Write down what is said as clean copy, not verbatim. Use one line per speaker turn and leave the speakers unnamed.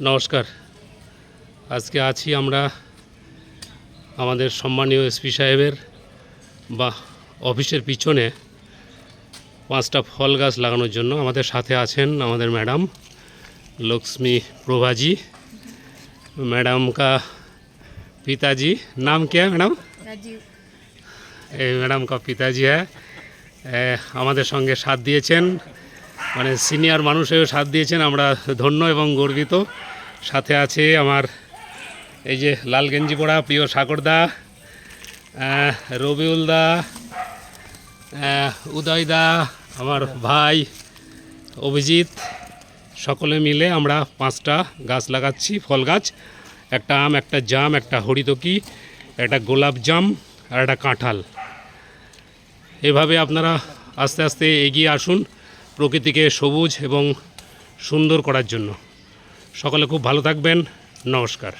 নমস্কার। আজকে আছি আমরা আমাদের সম্মানীয় এসপি সাহেবের বা অফিসের পিছনে 5টা ফল গাছ লাগানোর জন্য। আমাদের সাথে আছেন আমাদের मैडम लक्ष्मी प्रभा जी। मैडम का पिताजी नाम क्या है मैडम?
राजीव।
मैडम का पिताजी है। আমাদের সঙ্গে সাথ দিয়েছেন, মানে সিনিয়র মানুষেও সাথ দিয়েছেন। আমরা ধন্য এবং গর্বিত। সাথে আছে আমার এই যে লাল গেঞ্জি পরা প্রিয় সাগরদা, রবিউলদা, উদয়দা, আমার ভাই অভিজিৎ, সকলে মিলে আমরা 5টা গাছ লাগাচ্ছি, ফল গাছ। একটা আম, একটা জাম, একটা হরিতকি, একটা গোলাপ জাম আর একটা কাঁঠাল। এভাবে আপনারা আস্তে আস্তে এগিয়ে আসুন প্রকৃতিকে সবুজ এবং সুন্দর করার জন্য। সকলে খুব ভালো থাকবেন। নমস্কার।